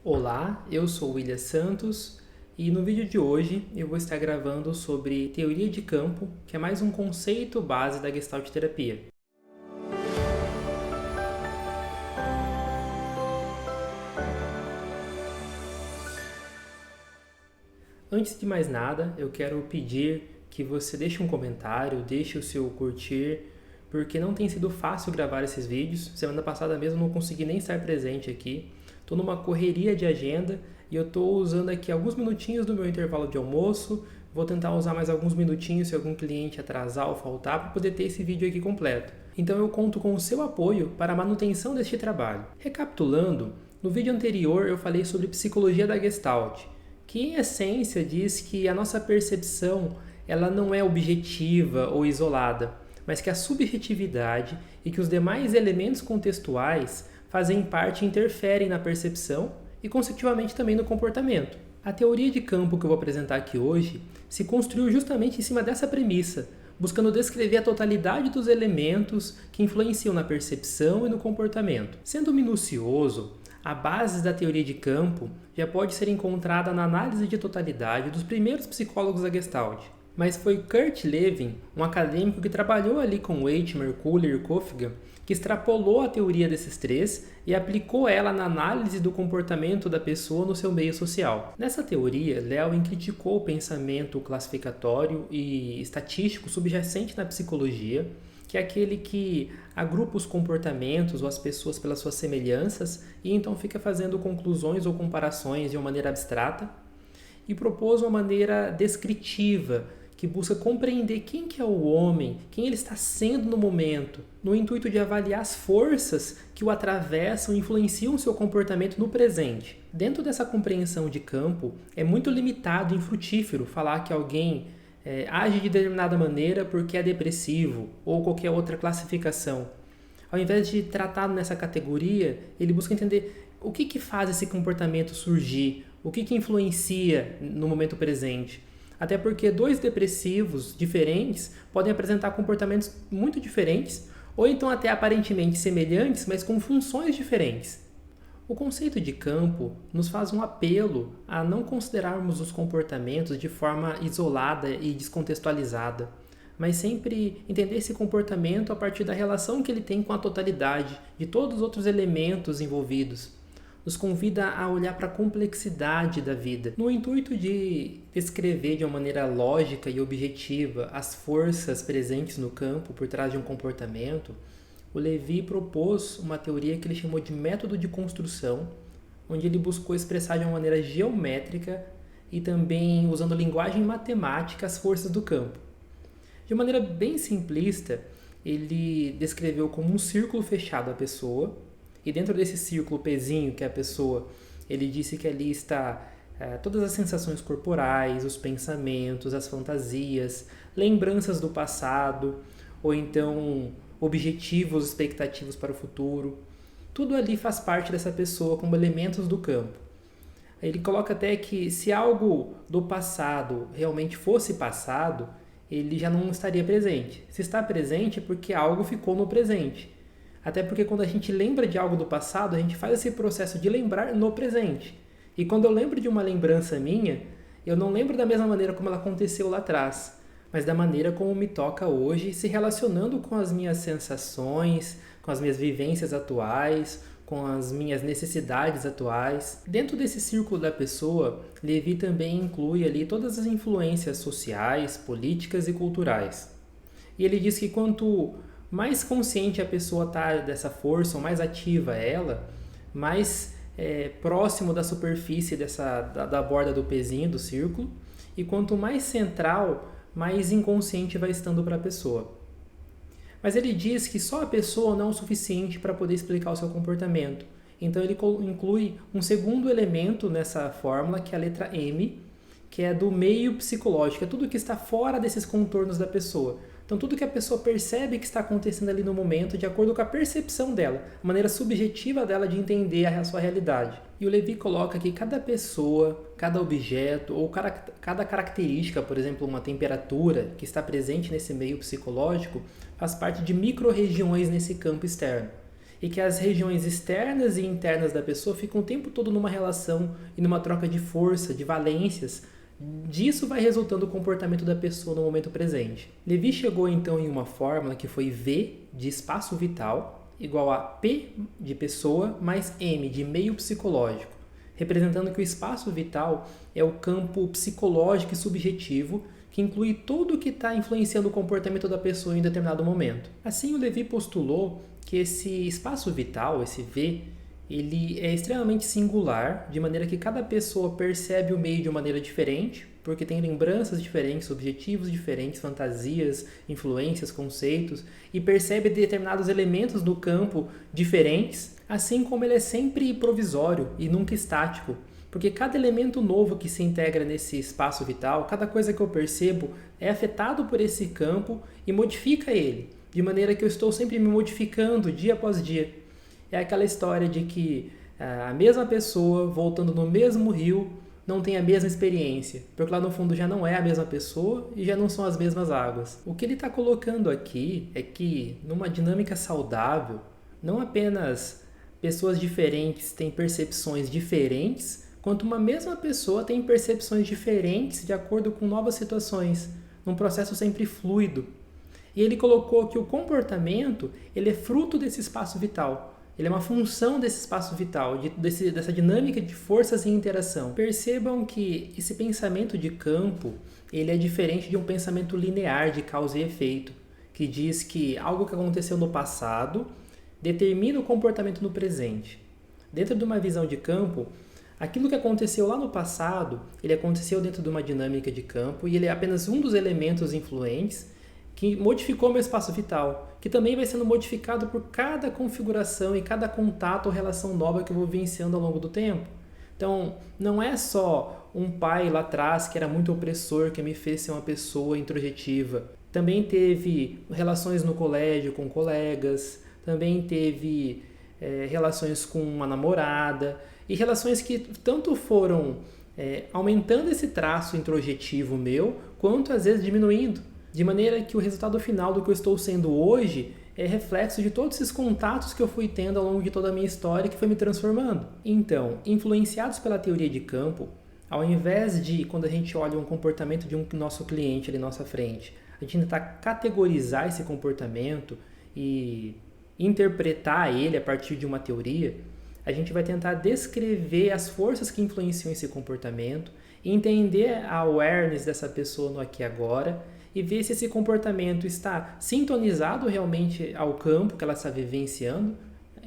Olá, eu sou o William Santos e no vídeo de hoje eu vou estar gravando sobre teoria de campo, que é mais um conceito base da Gestalt terapia. Antes de mais nada, eu quero pedir que você deixe um comentário, deixe o seu curtir, porque não tem sido fácil gravar esses vídeos. Semana passada mesmo não consegui nem estar presente aqui. Estou numa correria de agenda e eu estou usando aqui alguns minutinhos do meu intervalo de almoço. Vou tentar usar mais alguns minutinhos se algum cliente atrasar ou faltar para poder ter esse vídeo aqui completo. Então eu conto com o seu apoio para a manutenção deste trabalho. Recapitulando, no vídeo anterior eu falei sobre psicologia da Gestalt, que em essência diz que a nossa percepção ela não é objetiva ou isolada, mas que a subjetividade e que os demais elementos contextuais fazem parte e interferem na percepção e, consecutivamente, também no comportamento. A teoria de campo que eu vou apresentar aqui hoje se construiu justamente em cima dessa premissa, buscando descrever a totalidade dos elementos que influenciam na percepção e no comportamento. Sendo minucioso, a base da teoria de campo já pode ser encontrada na análise de totalidade dos primeiros psicólogos da Gestalt. Mas foi Kurt Lewin, um acadêmico que trabalhou ali com Weitmer, Kuller e Köfgen, que extrapolou a teoria desses três e aplicou ela na análise do comportamento da pessoa no seu meio social. Nessa teoria, Lewin criticou o pensamento classificatório e estatístico subjacente na psicologia, que é aquele que agrupa os comportamentos ou as pessoas pelas suas semelhanças e então fica fazendo conclusões ou comparações de uma maneira abstrata, e propôs uma maneira descritiva, que busca compreender quem que é o homem, quem ele está sendo no momento, no intuito de avaliar as forças que o atravessam e influenciam o seu comportamento no presente. Dentro dessa compreensão de campo, é muito limitado e infrutífero falar que alguém age de determinada maneira porque é depressivo ou qualquer outra classificação. Ao invés de tratar nessa categoria, ele busca entender o que faz esse comportamento surgir, o que influencia no momento presente. Até porque dois depressivos diferentes podem apresentar comportamentos muito diferentes, ou então até aparentemente semelhantes, mas com funções diferentes. O conceito de campo nos faz um apelo a não considerarmos os comportamentos de forma isolada e descontextualizada, mas sempre entender esse comportamento a partir da relação que ele tem com a totalidade de todos os outros elementos envolvidos. Nos convida a olhar para a complexidade da vida, no intuito de descrever de uma maneira lógica e objetiva as forças presentes no campo por trás de um comportamento. O Levy propôs uma teoria que ele chamou de método de construção, onde ele buscou expressar de uma maneira geométrica e também usando linguagem matemática as forças do campo. De maneira bem simplista, ele descreveu como um círculo fechado a pessoa, e dentro desse círculo pezinho que é a pessoa, ele disse que ali está todas as sensações corporais, os pensamentos, as fantasias, lembranças do passado, ou então objetivos, expectativas para o futuro. Tudo ali faz parte dessa pessoa como elementos do campo. Ele coloca até que se algo do passado realmente fosse passado, ele já não estaria presente. Se está presente é porque algo ficou no presente. Até porque quando a gente lembra de algo do passado, a gente faz esse processo de lembrar no presente. E quando eu lembro de uma lembrança minha, eu não lembro da mesma maneira como ela aconteceu lá atrás, mas da maneira como me toca hoje, se relacionando com as minhas sensações, com as minhas vivências atuais, com as minhas necessidades atuais. Dentro desse círculo da pessoa, Levy também inclui ali todas as influências sociais, políticas e culturais. E ele diz que quanto mais consciente a pessoa está dessa força, ou mais ativa ela, mais próximo da superfície da borda do pezinho, do círculo, e quanto mais central, mais inconsciente vai estando para a pessoa. Mas ele diz que só a pessoa não é o suficiente para poder explicar o seu comportamento. Então ele inclui um segundo elemento nessa fórmula, que é a letra M, que é do meio psicológico, é tudo que está fora desses contornos da pessoa. Então, tudo que a pessoa percebe que está acontecendo ali no momento, de acordo com a percepção dela, a maneira subjetiva dela de entender a sua realidade. E o Levy coloca que cada pessoa, cada objeto ou cada característica, por exemplo, uma temperatura que está presente nesse meio psicológico, faz parte de micro-regiões nesse campo externo. e que as regiões externas e internas da pessoa ficam o tempo todo numa relação e numa troca de força, de valências. Disso vai resultando o comportamento da pessoa no momento presente. Levi chegou então em uma fórmula que foi V de espaço vital igual a P de pessoa mais M de meio psicológico, representando que o espaço vital é o campo psicológico e subjetivo que inclui tudo o que está influenciando o comportamento da pessoa em determinado momento. Assim, o Levi postulou que esse espaço vital, esse V, ele é extremamente singular, de maneira que cada pessoa percebe o meio de uma maneira diferente, porque tem lembranças diferentes, objetivos diferentes, fantasias, influências, conceitos, e percebe determinados elementos do campo diferentes, assim como ele é sempre provisório e nunca estático. Porque cada elemento novo que se integra nesse espaço vital, cada coisa que eu percebo é afetado por esse campo e modifica ele, de maneira que eu estou sempre me modificando dia após dia. É aquela história de que a mesma pessoa voltando no mesmo rio não tem a mesma experiência, porque lá no fundo já não é a mesma pessoa e já não são as mesmas águas. O que ele está colocando aqui é que, numa dinâmica saudável, não apenas pessoas diferentes têm percepções diferentes, quanto uma mesma pessoa tem percepções diferentes de acordo com novas situações, num processo sempre fluido. E ele colocou que o comportamento ele é fruto desse espaço vital. Ele é uma função desse espaço vital, dessa dinâmica de forças e interação. Percebam que esse pensamento de campo ele é diferente de um pensamento linear de causa e efeito, que diz que algo que aconteceu no passado determina o comportamento no presente. Dentro de uma visão de campo, aquilo que aconteceu lá no passado, ele aconteceu dentro de uma dinâmica de campo e ele é apenas um dos elementos influentes que modificou meu espaço vital, que também vai sendo modificado por cada configuração e cada contato ou relação nova que eu vou vivenciando ao longo do tempo. Então, não é só um pai lá atrás que era muito opressor que me fez ser uma pessoa introjetiva. Também teve relações no colégio com colegas, também teve relações com uma namorada, e relações que tanto foram aumentando esse traço introjetivo meu, quanto às vezes diminuindo. De maneira que o resultado final do que eu estou sendo hoje é reflexo de todos esses contatos que eu fui tendo ao longo de toda a minha história que foi me transformando. Então, influenciados pela teoria de campo, ao invés de, quando a gente olha um comportamento de um nosso cliente ali na nossa frente, a gente tentar categorizar esse comportamento e interpretar ele a partir de uma teoria, a gente vai tentar descrever as forças que influenciam esse comportamento, entender a awareness dessa pessoa no aqui e agora e ver se esse comportamento está sintonizado realmente ao campo que ela está vivenciando,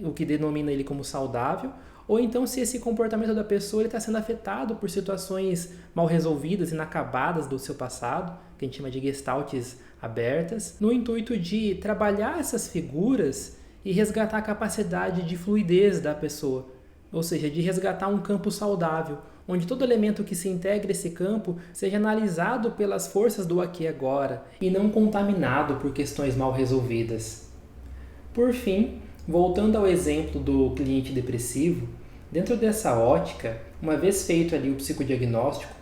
o que denomina ele como saudável, ou então se esse comportamento da pessoa está sendo afetado por situações mal resolvidas, inacabadas do seu passado, que a gente chama de gestaltes abertas, no intuito de trabalhar essas figuras e resgatar a capacidade de fluidez da pessoa, ou seja, de resgatar um campo saudável, onde todo elemento que se integra a esse campo seja analisado pelas forças do aqui e agora e não contaminado por questões mal resolvidas. Por fim, voltando ao exemplo do cliente depressivo, dentro dessa ótica, uma vez feito ali o psicodiagnóstico,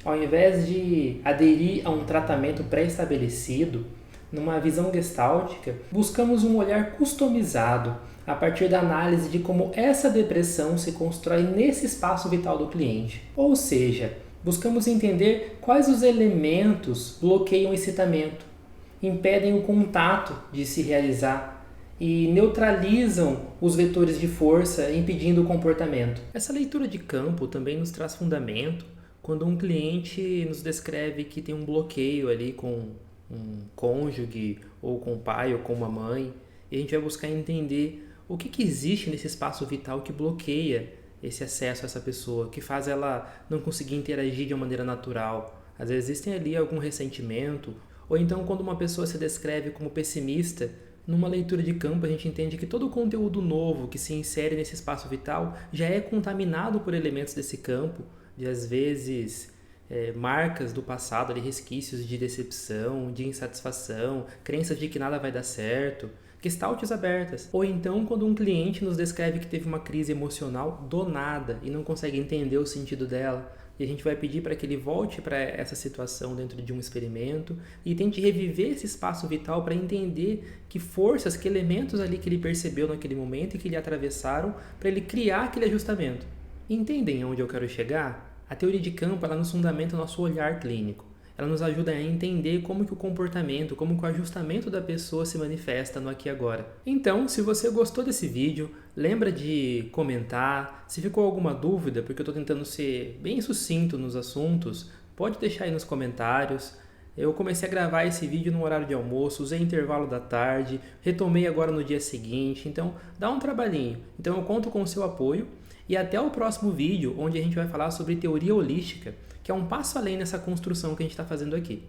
ao invés de aderir a um tratamento pré-estabelecido, numa visão gestáltica, buscamos um olhar customizado a partir da análise de como essa depressão se constrói nesse espaço vital do cliente. Ou seja, buscamos entender quais os elementos bloqueiam o excitamento, impedem o contato de se realizar e neutralizam os vetores de força, impedindo o comportamento. Essa leitura de campo também nos traz fundamento quando um cliente nos descreve que tem um bloqueio ali com um cônjuge, ou com o pai, ou com uma mãe, e a gente vai buscar entender o que existe nesse espaço vital que bloqueia esse acesso a essa pessoa, que faz ela não conseguir interagir de uma maneira natural. Às vezes existem ali algum ressentimento, ou então quando uma pessoa se descreve como pessimista, numa leitura de campo a gente entende que todo o conteúdo novo que se insere nesse espaço vital já é contaminado por elementos desse campo, de às vezes marcas do passado, ali, resquícios de decepção, de insatisfação, crenças de que nada vai dar certo, gestaltes abertas. Ou então quando um cliente nos descreve que teve uma crise emocional do nada e não consegue entender o sentido dela, e a gente vai pedir para que ele volte para essa situação dentro de um experimento e tente reviver esse espaço vital para entender que forças, que elementos ali que ele percebeu naquele momento e que lhe atravessaram para ele criar aquele ajustamento. Entendem aonde eu quero chegar? A teoria de campo ela nos fundamenta o nosso olhar clínico. Ela nos ajuda a entender como que o comportamento, como que o ajustamento da pessoa se manifesta no aqui e agora. Então, se você gostou desse vídeo, lembra de comentar. Se ficou alguma dúvida, porque eu estou tentando ser bem sucinto nos assuntos, pode deixar aí nos comentários. Eu comecei a gravar esse vídeo no horário de almoço, usei intervalo da tarde, retomei agora no dia seguinte, então dá um trabalhinho. Então eu conto com o seu apoio e até o próximo vídeo, onde a gente vai falar sobre teoria holística, que é um passo além nessa construção que a gente está fazendo aqui.